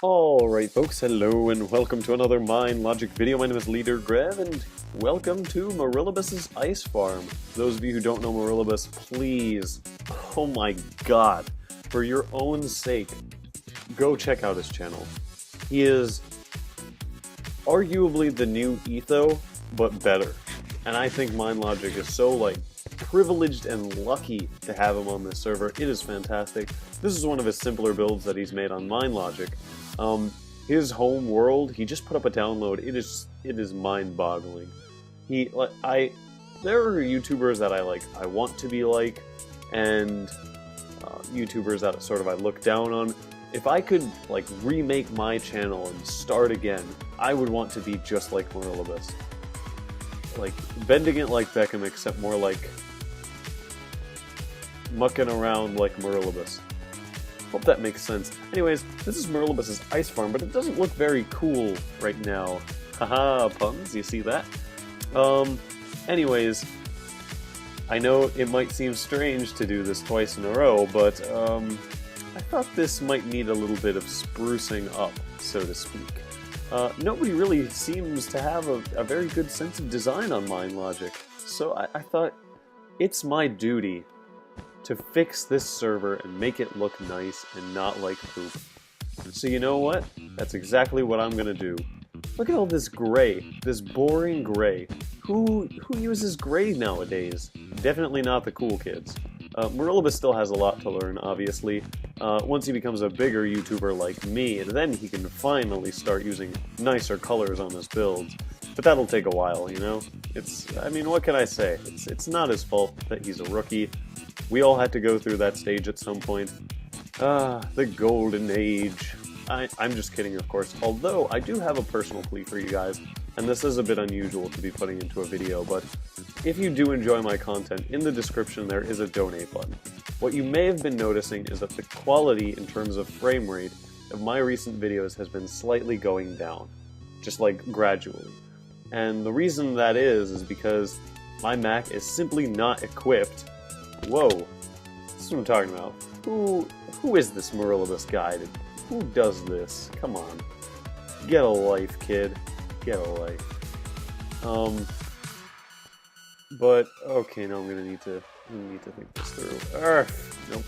Alright folks, hello and welcome to another Minelogic video. My name is LeaderGrev and welcome to Minelogic Ice Farm. For those of you who don't know Minelogic, please, oh my god, for your own sake, go check out his channel. He is arguably the new Etho, but better. And I think Minelogic is so privileged and lucky to have him on this server. It is fantastic. This is one of his simpler builds that he's made on Minelogic. His home world, he just put up a download. It is mind-boggling. There are YouTubers that I want to be like, and YouTubers that sort of I look down on. If I could remake my channel and start again, I would want to be just like Minelogic. Bending it like Beckham, except more mucking around like Minelogic. Hope that makes sense. Anyways, this is Minelogic Ice Farm, but it doesn't look very cool right now. Haha, puns, you see that? Anyways, I know it might seem strange to do this twice in a row, but I thought this might need a little bit of sprucing up, so to speak. Nobody really seems to have a very good sense of design on Minelogic, so I thought it's my duty to fix this server and make it look nice and not like poop. So you know what? That's exactly what I'm gonna do. Look at all this gray, this boring gray. Who uses gray nowadays? Definitely not the cool kids. Minelogic still has a lot to learn, obviously. Once he becomes a bigger YouTuber like me, and then he can finally start using nicer colors on his builds. But that'll take a while, you know? I mean, what can I say? It's not his fault that he's a rookie. We all had to go through that stage at some point. The golden age. I'm just kidding, of course. Although, I do have a personal plea for you guys, and this is a bit unusual to be putting into a video, but if you do enjoy my content, in the description there is a donate button. What you may have been noticing is that the quality in terms of frame rate of my recent videos has been slightly going down. Just gradually. And the reason that is because my Mac is simply not equipped. Whoa, this is what I'm talking about. Who is this Minelogic guy? Who does this? Come on. Get a life, kid. Get a life. But, okay, now I'm gonna need to think this through. Nope.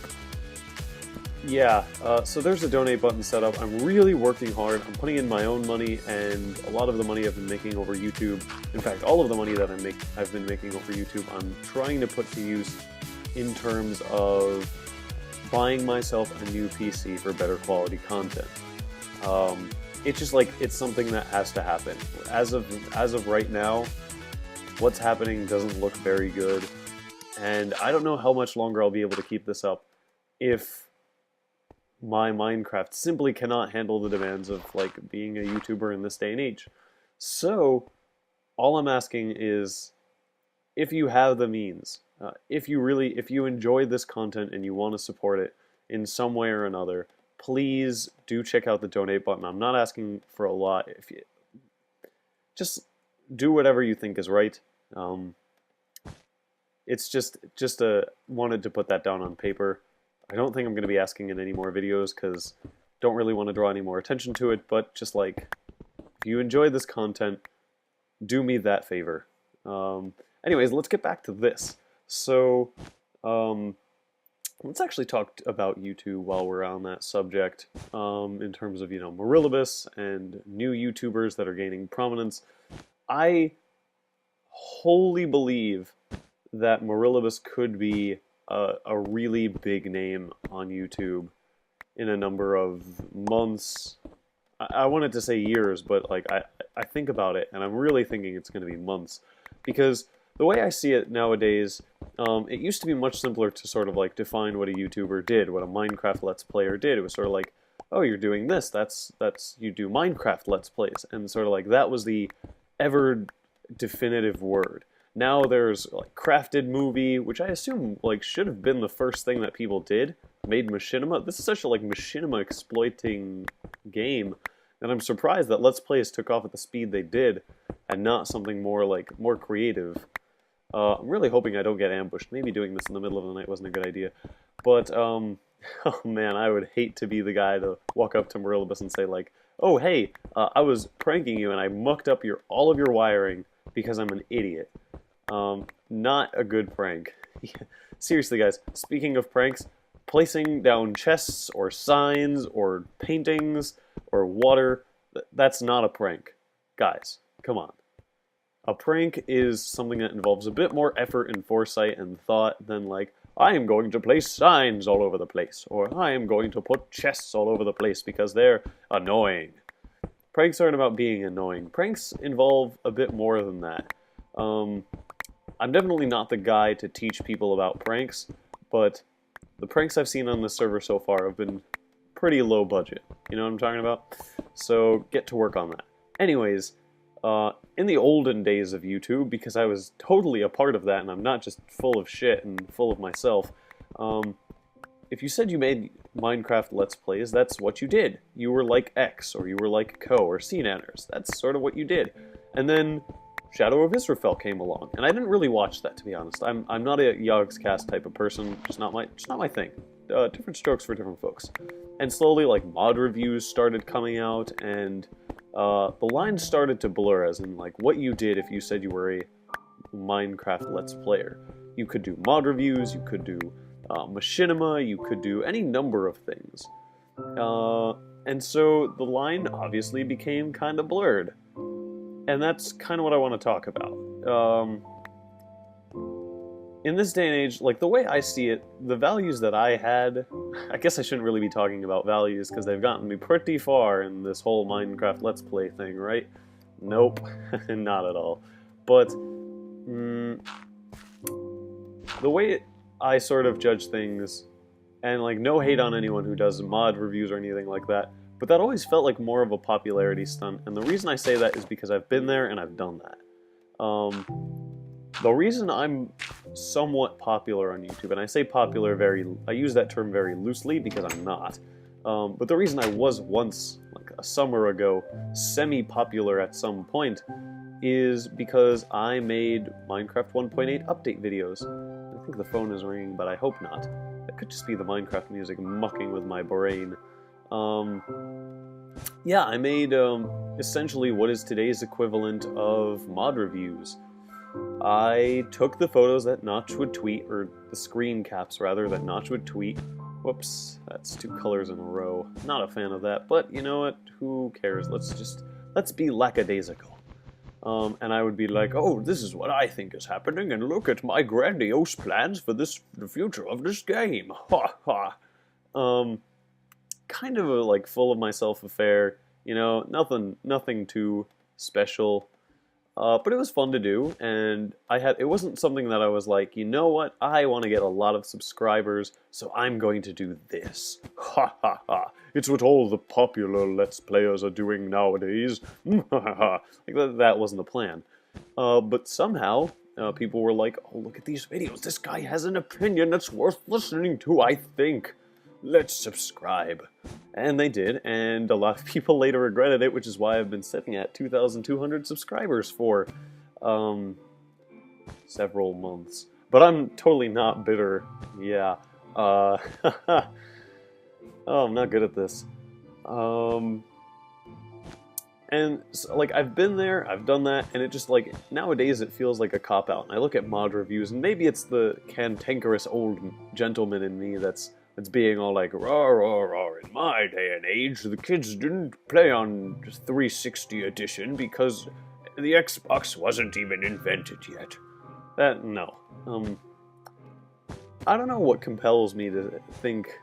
Yeah, so there's a donate button set up. I'm really working hard. I'm putting in my own money, and a lot of the money I've been making over YouTube, in fact, all of the money that I've been making over YouTube, I'm trying to put to use in terms of buying myself a new PC for better quality content. It's just it's something that has to happen. As of right now, what's happening doesn't look very good, and I don't know how much longer I'll be able to keep this up if my Minecraft simply cannot handle the demands of being a YouTuber in this day and age. So all I'm asking is, if you have the means, if you enjoy this content and you want to support it in some way or another, please do check out the donate button. I'm not asking for a lot. If you just do whatever you think is right. It's just wanted to put that down on paper. I don't think I'm going to be asking in any more videos because don't really want to draw any more attention to it, but just if you enjoy this content, do me that favor. Anyways, let's get back to this. So, let's actually talk about YouTube while we're on that subject, in terms of, Minelogic and new YouTubers that are gaining prominence. I wholly believe that Minelogic could be a really big name on YouTube in a number of months. I wanted to say years, but I think about it, and I'm really thinking it's going to be months, because the way I see it nowadays, it used to be much simpler to sort of define what a YouTuber did, what a Minecraft Let's Player did. It was sort of oh, you're doing this, that's you do Minecraft Let's Plays, and sort of that was the ever definitive word. Now there's crafted movie, which I assume should have been the first thing that people did, made machinima. This is such a machinima exploiting game, and I'm surprised that Let's Plays took off at the speed they did, and not something more creative. I'm really hoping I don't get ambushed. Maybe doing this in the middle of the night wasn't a good idea. But Oh man, I would hate to be the guy to walk up to Marilibus and say like, "Oh hey, I was pranking you and I mucked up all of your wiring because I'm an idiot." Not a good prank. Seriously, guys. Speaking of pranks, placing down chests or signs or paintings or water, that's not a prank. Guys, come on. A prank is something that involves a bit more effort and foresight and thought than like, I am going to place signs all over the place, or I am going to put chests all over the place because they're annoying. Pranks aren't about being annoying. Pranks involve a bit more than that. I'm definitely not the guy to teach people about pranks, but the pranks I've seen on this server so far have been pretty low budget. You know what I'm talking about? So get to work on that. Anyways, in the olden days of YouTube, because I was totally a part of that and I'm not just full of shit and full of myself, if you said you made Minecraft Let's Plays, that's what you did. You were like X, or you were like Co, or CNanners. That's sort of what you did. And then Shadow of Israfel came along, and I didn't really watch that, to be honest. I'm not a Yogscast type of person, just not my thing. Different strokes for different folks. And slowly, like, mod reviews started coming out, and the lines started to blur, as in, like, what you did if you said you were a Minecraft Let's Player. You could do mod reviews, you could do machinima, you could do any number of things. And so the line obviously became kind of blurred. And that's kind of what I want to talk about. In this day and age, like, the way I see it, the values that I had, I guess I shouldn't really be talking about values because they've gotten me pretty far in this whole Minecraft Let's Play thing, right? Nope, not at all. But the way I sort of judge things, and like no hate on anyone who does mod reviews or anything like that, but that always felt like more of a popularity stunt, and the reason I say that is because I've been there and I've done that. The reason I'm somewhat popular on YouTube, and I say popular I use that term very loosely because I'm not, but the reason I was once, like a summer ago, semi-popular at some point, is because I made Minecraft 1.8 update videos. I think the phone is ringing, but I hope not. That could just be the Minecraft music mucking with my brain. Yeah, I made essentially what is today's equivalent of mod reviews. I took the photos that Notch would tweet, or the screen caps rather, that Notch would tweet. Whoops, that's 2 colors in a row. Not a fan of that, but you know what? Who cares? Let's be lackadaisical. And I would be like, oh, this is what I think is happening, and look at my grandiose plans for the future of this game. Ha ha. Kind of a, like, full of myself affair, you know, nothing too special, but it was fun to do, and it wasn't something that I was like, you know what, I want to get a lot of subscribers, so I'm going to do this. Ha ha ha, it's what all the popular Let's Players are doing nowadays. Like, that wasn't the plan. But somehow, people were like, oh, look at these videos, this guy has an opinion that's worth listening to, I think. Let's subscribe. And they did, and a lot of people later regretted it, which is why I've been sitting at 2,200 subscribers for several months. But I'm totally not bitter. Yeah. Oh, I'm not good at this. And, so, like, I've been there, I've done that, and it just, like, nowadays it feels like a cop-out. And I look at mod reviews, and maybe it's the cantankerous old gentleman in me that's being all like, rah, rah, rah, in my day and age, the kids didn't play on 360 edition because the Xbox wasn't even invented yet. No. I don't know what compels me to think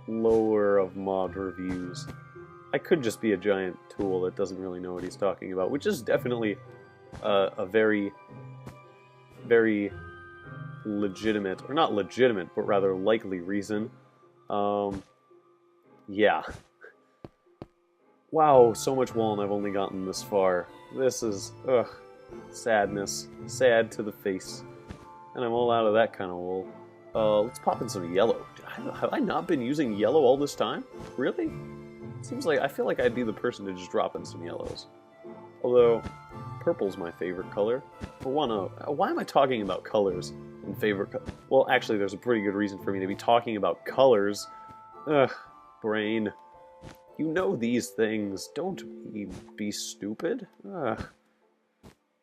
lower of mod reviews. I could just be a giant tool that doesn't really know what he's talking about, which is definitely a very, very legitimate, or not legitimate, but rather likely reason. Yeah. Wow, so much wool and I've only gotten this far. This is, sadness. Sad to the face. And I'm all out of that kind of wool. Let's pop in some yellow. Have I not been using yellow all this time? Really? Seems like, I feel like I'd be the person to just drop in some yellows. Although, purple's my favorite color. For one, why am I talking about colors and favorite colors? Well, actually, there's a pretty good reason for me to be talking about colors. Ugh, brain. You know these things. Don't be stupid. Ugh.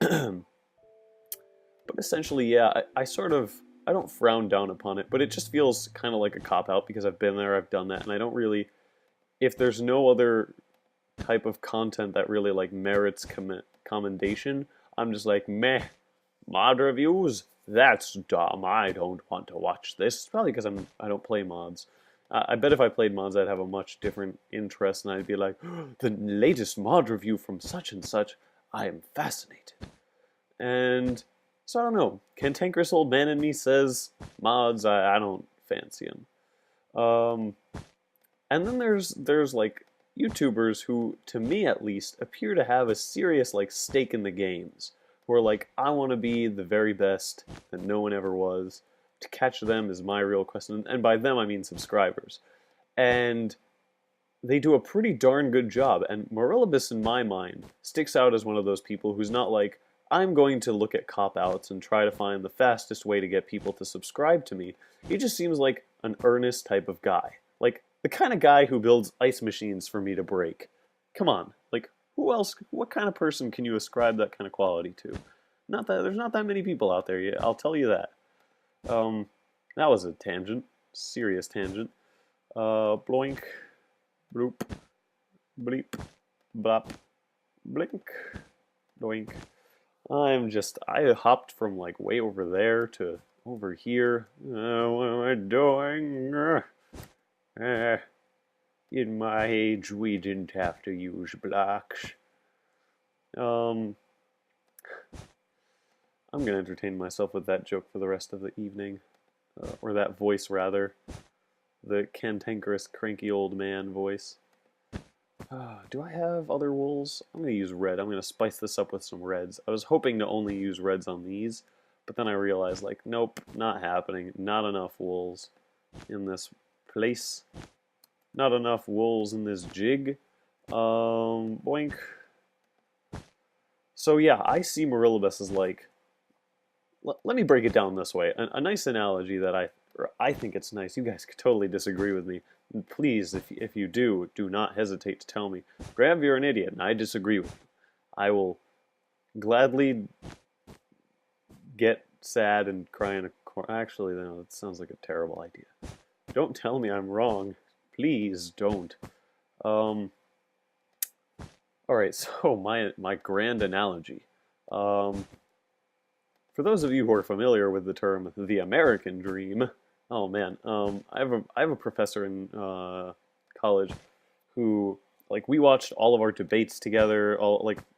But essentially, yeah, I sort of, I don't frown down upon it, but it just feels kind of like a cop-out because I've been there, I've done that, and I don't really, if there's no other type of content that really like merits commendation, I'm just like, meh, mod reviews? That's dumb. I don't want to watch this. It's probably because I don't play mods. I bet if I played mods, I'd have a much different interest, and I'd be like, oh, the latest mod review from such and such. I am fascinated. And so I don't know. Cantankerous old man in me says mods. I don't fancy them. And then there's like YouTubers who, to me at least, appear to have a serious like stake in the games. Who are like, I want to be the very best that no one ever was. To catch them is my real question, and by them I mean subscribers. And they do a pretty darn good job. And Morillibus, in my mind, sticks out as one of those people who's not like, I'm going to look at cop-outs and try to find the fastest way to get people to subscribe to me. He just seems like an earnest type of guy. Like, the kind of guy who builds ice machines for me to break. Come on, like, who else, what kind of person can you ascribe that kind of quality to? There's not that many people out there yet, I'll tell you that. That was a tangent. Serious tangent. Bloink. Bloop. Bleep. Blop. Blink. Doink. I hopped from like way over there to over here. What am I doing? In my age, we didn't have to use blocks. I'm going to entertain myself with that joke for the rest of the evening. Or that voice, rather. The cantankerous, cranky old man voice. Do I have other wools? I'm going to use red. I'm going to spice this up with some reds. I was hoping to only use reds on these, but then I realized, like, nope, not happening. Not enough wools in this place. Not enough wools in this jig. Boink. So yeah, I see Morillibus as like, let me break it down this way. A nice analogy that I think it's nice. You guys could totally disagree with me. Please, if you do not hesitate to tell me. Grav, you're an idiot, and I disagree with you. I will gladly get sad and cry in a corner. Actually, no, that sounds like a terrible idea. Don't tell me I'm wrong. Please don't. Alright, so my grand analogy. For those of you who are familiar with the term the American dream, oh man, I have a professor in college who, like, we watched all of our debates together,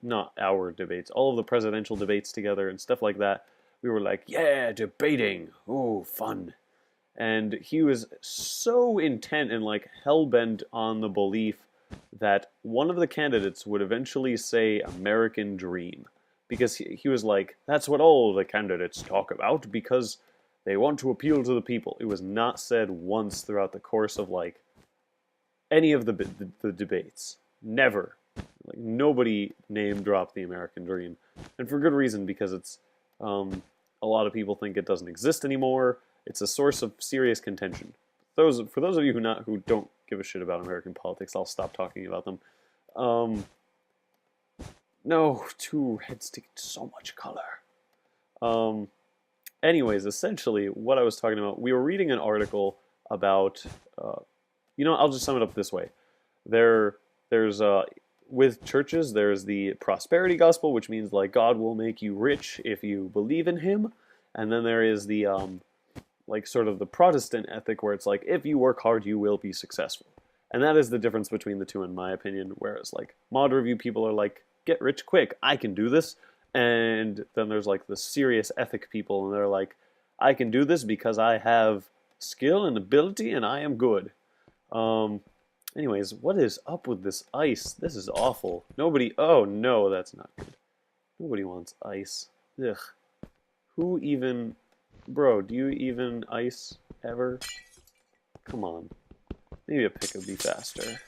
not our debates, all of the presidential debates together and stuff like that. We were like, yeah, debating, oh, fun. And he was so intent and like hell-bent on the belief that one of the candidates would eventually say American dream. Because he was like, that's what all the candidates talk about because they want to appeal to the people. It was not said once throughout the course of like any of the debates. Never. Like nobody name dropped the American dream. And for good reason, because it's a lot of people think it doesn't exist anymore. It's a source of serious contention. For those of you who don't give a shit about American politics, I'll stop talking about them. No, two reds to get so much color. Anyways, essentially, what I was talking about, we were reading an article about, I'll just sum it up this way. There's with churches, there's the prosperity gospel, which means, like, God will make you rich if you believe in Him. And then there is the, sort of the Protestant ethic, where it's like, if you work hard, you will be successful. And that is the difference between the two, in my opinion, whereas, like, mod review people are like, get rich quick, I can do this. And then there's like the serious ethic people, and they're like, I can do this because I have skill and ability and I am good. Anyways, what is up with this ice? This is awful. Oh no, that's not good. Nobody wants ice. Ugh. Who even, bro, do you even ice ever? Come on. Maybe a pick would be faster.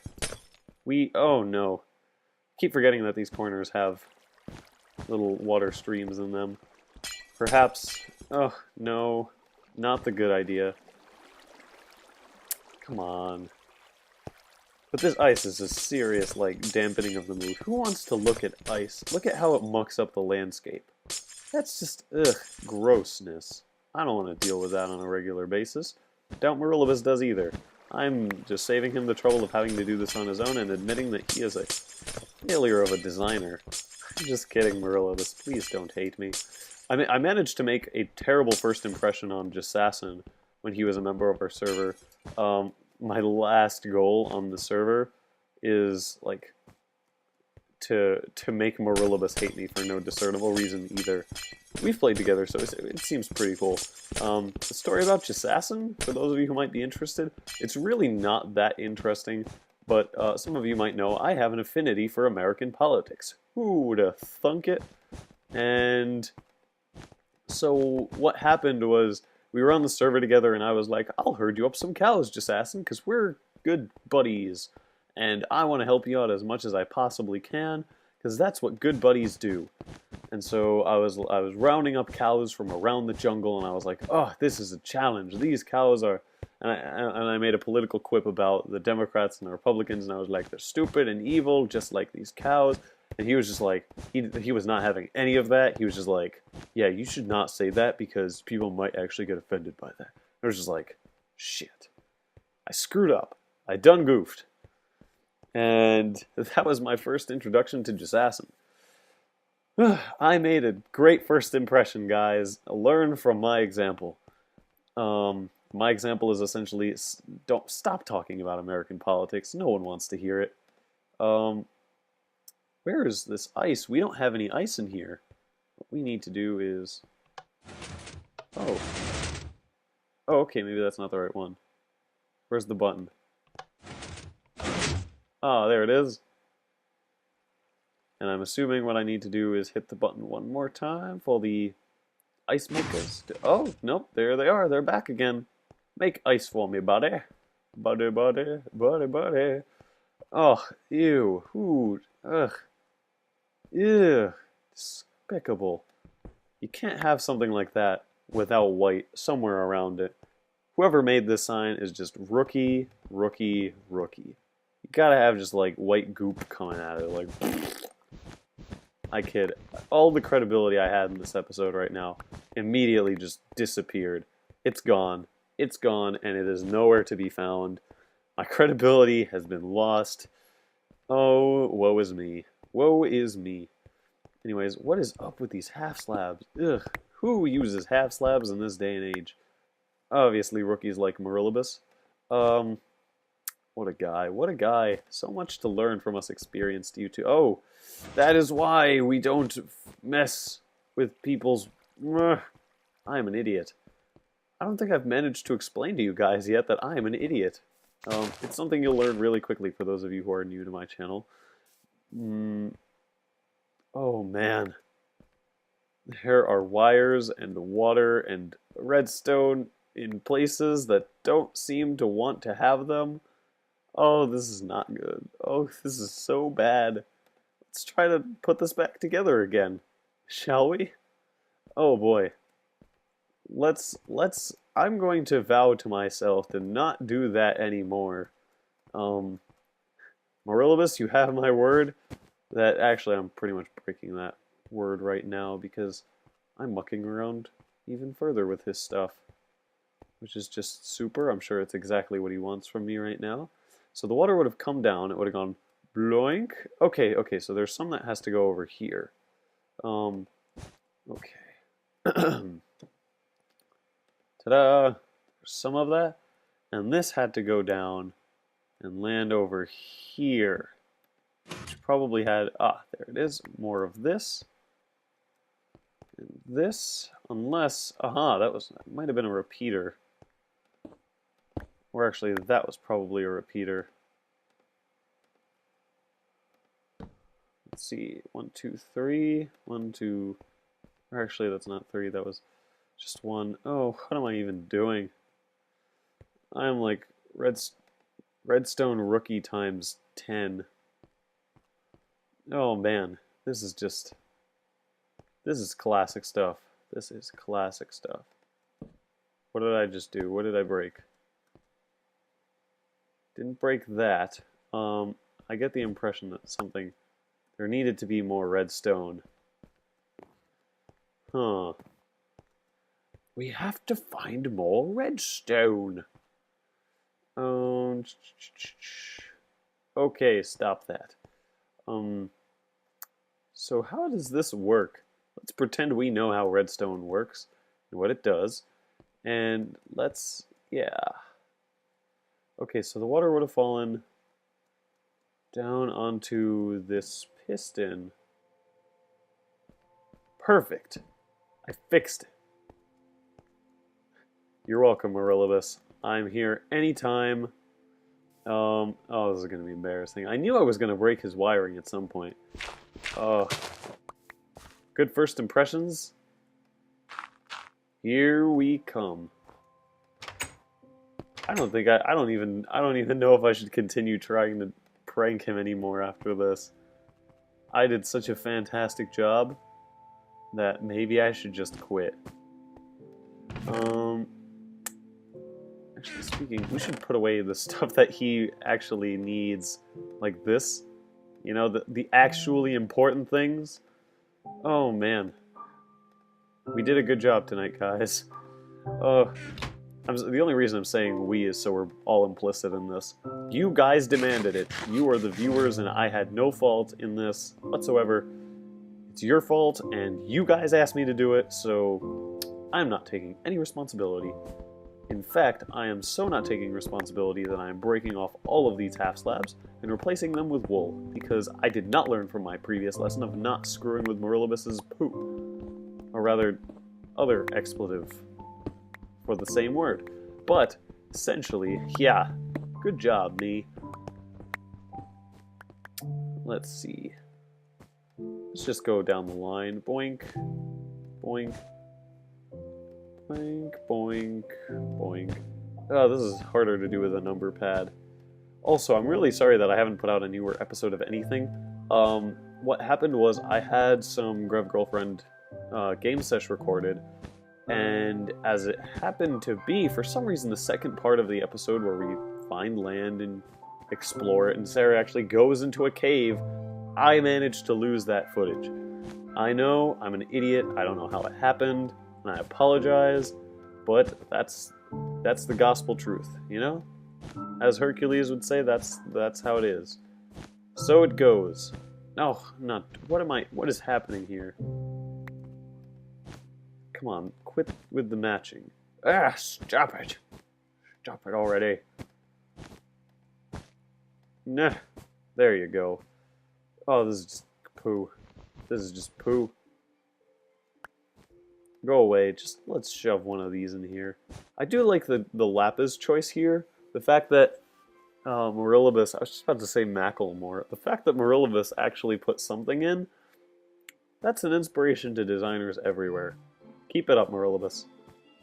Oh no. Keep forgetting that these corners have little water streams in them. Perhaps, oh no, not the good idea. Come on, But this ice is a serious, like, dampening of the mood. Who wants to look at ice? Look at how it mucks up the landscape. That's just, ugh, grossness. I don't want to deal with that on a regular basis. Doubt Marillabus does either. I'm just saving him the trouble of having to do this on his own and admitting that he is a failure of a designer. I'm just kidding, Marillabus. Please don't hate me. I managed to make a terrible first impression on Jasassin when he was a member of our server. My last goal on the server is, like, to make Marillabus hate me for no discernible reason either. We've played together, so it seems pretty cool. The story about Jasassin, for those of you who might be interested, it's really not that interesting, but some of you might know I have an affinity for American politics. Who would have thunk it? And so what happened was we were on the server together, and I was like, I'll herd you up some cows, Jasassin, because we're good buddies, and I want to help you out as much as I possibly can, because that's what good buddies do. And so I was rounding up cows from around the jungle, and I was like, oh, this is a challenge. These cows are... And I made a political quip about the Democrats and the Republicans, and I was like, they're stupid and evil, just like these cows. And he was just like, he was not having any of that. He was just like, yeah, you should not say that because people might actually get offended by that. I was just like, shit. I screwed up. I done goofed. And that was my first introduction to Jasassin. I made a great first impression, guys. Learn from my example. My example is essentially, don't stop talking about American politics. No one wants to hear it. Where is this ice? We don't have any ice in here. What we need to do is... Oh. Oh, okay, maybe that's not the right one. Where's the button? Ah, there it is. And I'm assuming what I need to do is hit the button one more time for the ice makers. Oh, nope, there they are. They're back again. Make ice for me, buddy. Buddy, buddy, buddy, buddy. Oh, ew. Ooh, ugh. Ew. Despicable. You can't have something like that without white somewhere around it. Whoever made this sign is just rookie, rookie, rookie. You gotta have just, like, white goop coming at it, like... I kid. All the credibility I had in this episode right now immediately just disappeared. It's gone. It's gone, and it is nowhere to be found. My credibility has been lost. Oh, woe is me. Woe is me. Anyways, what is up with these half slabs? Ugh. Who uses half slabs in this day and age? Obviously, rookies like Marillabus. What a guy. What a guy. So much to learn from us experienced YouTube. Oh, that is why we don't mess with people's... I am an idiot. I don't think I've managed to explain to you guys yet that I am an idiot. It's something you'll learn really quickly for those of you who are new to my channel. Oh, man. There are wires and water and redstone in places that don't seem to want to have them. Oh, this is not good. Oh, this is so bad. Let's try to put this back together again. Shall we? Oh, boy. I'm going to vow to myself to not do that anymore. Marillabus, you have my word. That actually, I'm pretty much breaking that word right now because I'm mucking around even further with his stuff, which is just super. I'm sure it's exactly what he wants from me right now. So the water would have come down. It would have gone bloink. Okay, so there's some that has to go over here. Okay. Ta-da! There's some of that. And this had to go down and land over here. Which probably had... Ah, there it is. More of this. And this. Unless... Aha, that might have been a repeater. Or actually, that was probably a repeater. Let's see. 1, 2, 3. 1, 2... Or actually, that's not 3. That was... just 1. Oh, what am I even doing? I'm like redstone rookie times 10. Oh man, this is classic stuff. This is classic stuff. What did I just do? What did I break? Didn't break that. I get the impression that there needed to be more redstone. Huh. We have to find more redstone. Okay, stop that. So how does this work? Let's pretend we know how redstone works and what it does. And yeah. Okay, so the water would have fallen down onto this piston. Perfect. I fixed it. You're welcome, Minelogic. I'm here anytime. Oh, this is going to be embarrassing. I knew I was going to break his wiring at some point. Good first impressions. Here we come. I don't even know if I should continue trying to prank him anymore after this. I did such a fantastic job that maybe I should just quit. Actually speaking, we should put away the stuff that he actually needs, like this. You know, the actually important things. Oh man. We did a good job tonight, guys. The only reason I'm saying we is so we're all implicit in this. You guys demanded it. You are the viewers, and I had no fault in this whatsoever. It's your fault, and you guys asked me to do it, so I'm not taking any responsibility. In fact, I am so not taking responsibility that I am breaking off all of these half slabs and replacing them with wool, because I did not learn from my previous lesson of not screwing with Minelogic poop. Or rather, other expletive for the same word. But, essentially, yeah, good job, me. Let's see. Let's just go down the line. Boink, boink, boink, boink, boink. Oh, this is harder to do with a number pad. Also, I'm really sorry that I haven't put out a newer episode of anything. What happened was I had some Grev Girlfriend game sesh recorded, and as it happened to be, for some reason, the second part of the episode where we find land and explore it, and Sarah actually goes into a cave, I managed to lose that footage. I know, I'm an idiot, I don't know how it happened, and I apologize, but that's the gospel truth, you know? As Hercules would say, that's how it is. So it goes. No, what is happening here? Come on, quit with the matching. Ah, stop it! Stop it already. Nah, there you go. Oh, this is just poo. This is just poo. Go away, let's shove one of these in here. I do like the lapis choice here. The fact that Minelogic, I was just about to say Macklemore, the fact that Minelogic actually put something in, that's an inspiration to designers everywhere. Keep it up, Minelogic.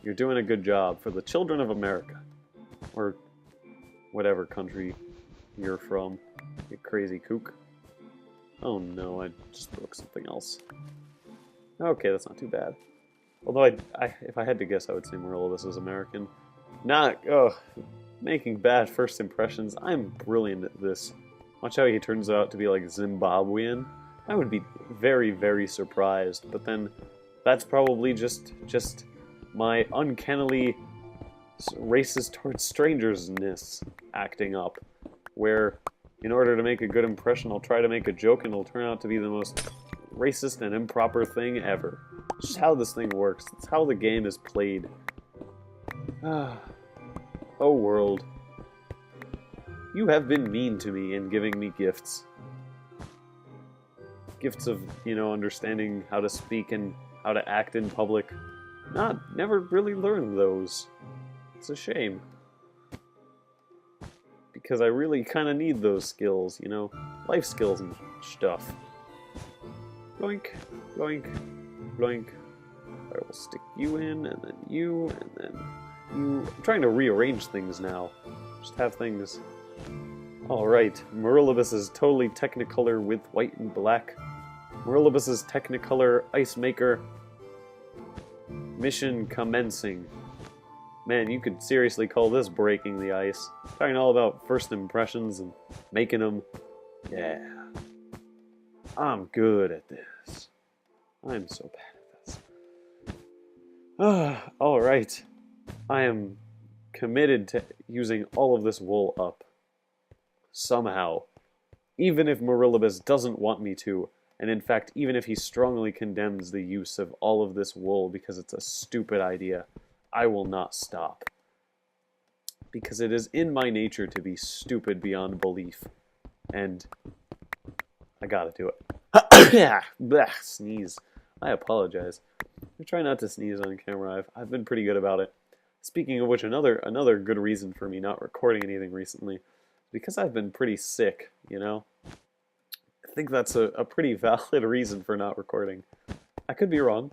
You're doing a good job for the children of America. Or whatever country you're from, you crazy kook. Oh no, I just broke something else. Okay, that's not too bad. Although if I had to guess, I would say Minelogic is American. Making bad first impressions. I'm brilliant at this. Watch how he turns out to be like Zimbabwean. I would be very, very surprised. But then, that's probably just my uncannily racist towards strangers-ness acting up. Where, in order to make a good impression, I'll try to make a joke and it'll turn out to be the most racist and improper thing ever. It's just how this thing works. It's how the game is played. Oh world. You have been mean to me in giving me gifts. Gifts of, understanding how to speak and how to act in public. Never really learned those. It's a shame. Because I really kind of need those skills, life skills and stuff. Bloink, bloink, bloink. I will stick you in, and then you, and then you. I'm trying to rearrange things now. Just have things. Alright, Minelogic is totally Technicolor with white and black. Minelogic is Technicolor Ice Maker. Mission commencing. Man, you could seriously call this breaking the ice. Talking all about first impressions and making them. Yeah. I'm good at this. I'm so bad at this. Alright. I am committed to using all of this wool up. Somehow. Even if Morillibus doesn't want me to, and in fact, even if he strongly condemns the use of all of this wool because it's a stupid idea, I will not stop. Because it is in my nature to be stupid beyond belief. And I gotta do it. Yeah, sneeze. I apologize. I try not to sneeze on camera. I've been pretty good about it. Speaking of which, another good reason for me not recording anything recently is because I've been pretty sick, you know? I think that's a pretty valid reason for not recording. I could be wrong.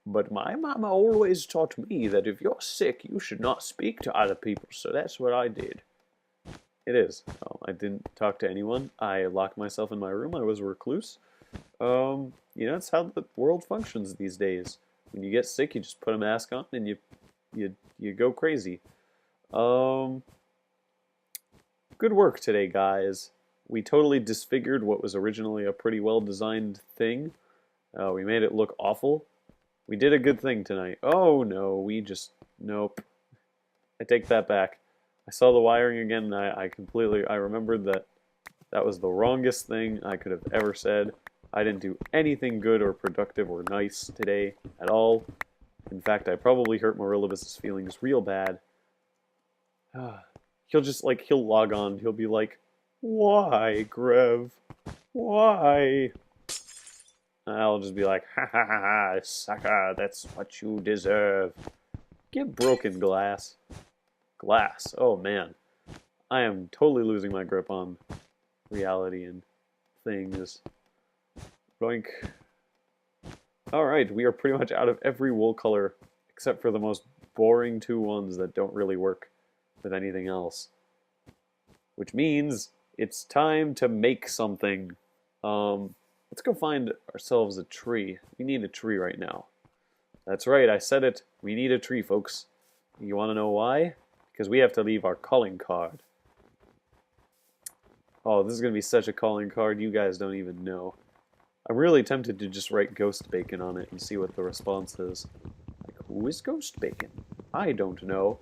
But my mama always taught me that if you're sick, you should not speak to other people, so that's what I did. It is. I didn't talk to anyone. I locked myself in my room. I was a recluse. You know, that's how the world functions these days. When you get sick, you just put a mask on and you go crazy. Good work today, guys. We totally disfigured what was originally a pretty well-designed thing. We made it look awful. We did a good thing tonight. Oh no, nope. I take that back. I saw the wiring again and I remembered that was the wrongest thing I could have ever said. I didn't do anything good or productive or nice today at all. In fact, I probably hurt Morillibus' feelings real bad. He'll log on, he'll be like, "Why, Grev? Why?" I'll just be like, "Ha ha ha ha, sucker, that's what you deserve." Get broken, glass. Glass, oh man. I am totally losing my grip on reality and things. Boink. Alright, we are pretty much out of every wool color, except for the most boring two ones that don't really work with anything else. Which means it's time to make something. Let's go find ourselves a tree. We need a tree right now. That's right, I said it. We need a tree, folks. You want to know why? Because we have to leave our calling card. Oh, this is going to be such a calling card, you guys don't even know. I'm really tempted to just write Ghost Bacon on it and see what the response is. Like, who is Ghost Bacon? I don't know.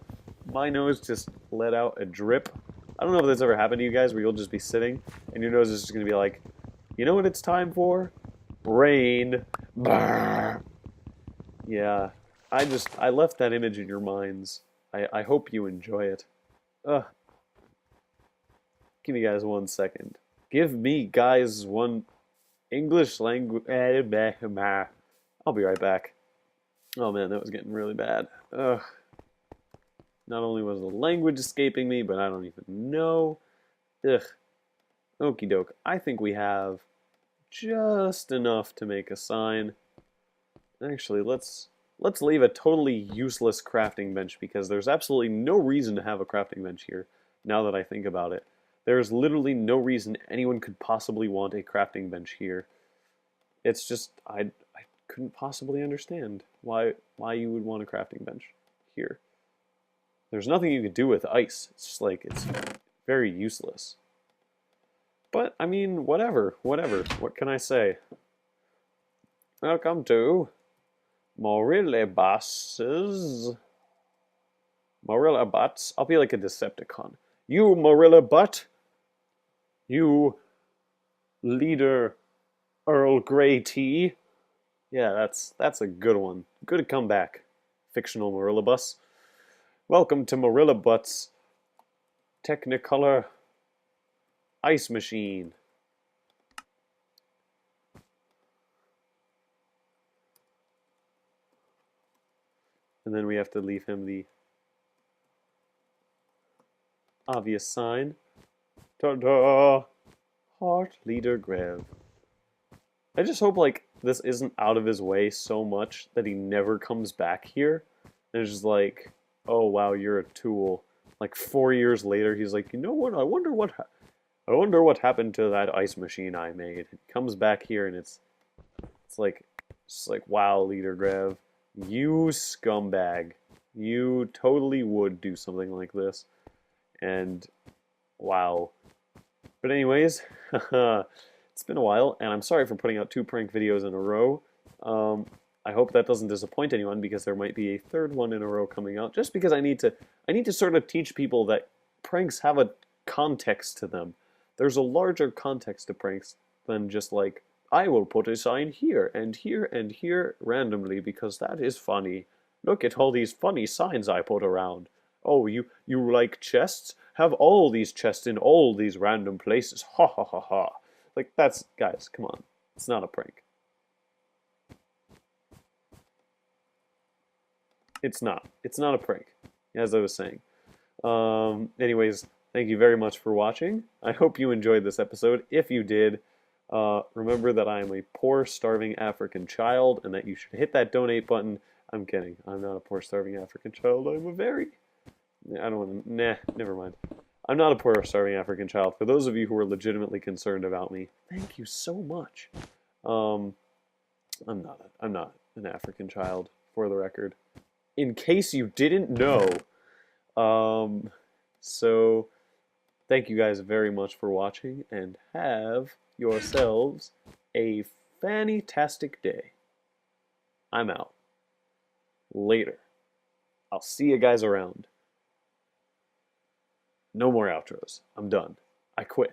My nose just let out a drip. I don't know if this ever happened to you guys where you'll just be sitting and your nose is just going to be like, you know what it's time for? Rain. Brr. Yeah, I left that image in your minds. I hope you enjoy it. Ugh. Give me guys 1 second. Give me guys one English language. I'll be right back. Oh man, that was getting really bad. Ugh. Not only was the language escaping me, but I don't even know. Ugh. Okie doke. I think we have just enough to make a sign. Actually, let's leave a totally useless crafting bench because there's absolutely no reason to have a crafting bench here, now that I think about it. There's literally no reason anyone could possibly want a crafting bench here. It's just, I couldn't possibly understand why you would want a crafting bench here. There's nothing you could do with ice. It's just like, it's very useless. But, I mean, whatever. What can I say? Welcome to Morillibus's. Morillibutts. I'll be like a Decepticon. You Morillibut. You leader Earl Grey tea. Yeah, that's a good one. Good comeback, fictional Morillibus. Welcome to Morillibut's Technicolor Ice Machine. And then we have to leave him the obvious sign. Ta-da! Heart LeaderGrev. I just hope, like, this isn't out of his way so much that he never comes back here. And it's just like, oh wow, you're a tool. Like 4 years later, he's like, you know what? I wonder what happened to that ice machine I made. He comes back here and it's like, wow, LeaderGrev. You scumbag. You totally would do something like this. And wow. But anyways, it's been a while, and I'm sorry for putting out 2 prank videos in a row. I hope that doesn't disappoint anyone because there might be a 3rd one in a row coming out. Just because I need to sort of teach people that pranks have a context to them. There's a larger context to pranks than just like, I will put a sign here and here and here randomly because that is funny. Look at all these funny signs I put around. Oh, you like chests? Have all these chests in all these random places. Ha ha ha ha. Like, that's, guys, come on. It's not a prank. It's not. It's not a prank, as I was saying. Anyways, thank you very much for watching. I hope you enjoyed this episode. If you did, remember that I am a poor, starving African child and that you should hit that donate button. I'm kidding. I'm not a poor, starving African child. I'm a very... I don't want to... Nah, never mind. I'm not a poor, starving African child. For those of you who are legitimately concerned about me, thank you so much. I'm not an African child, for the record. In case you didn't know. So thank you guys very much for watching, and have yourselves a fantastic day. I'm out. Later. I'll see you guys around. No more outros. I'm done. I quit.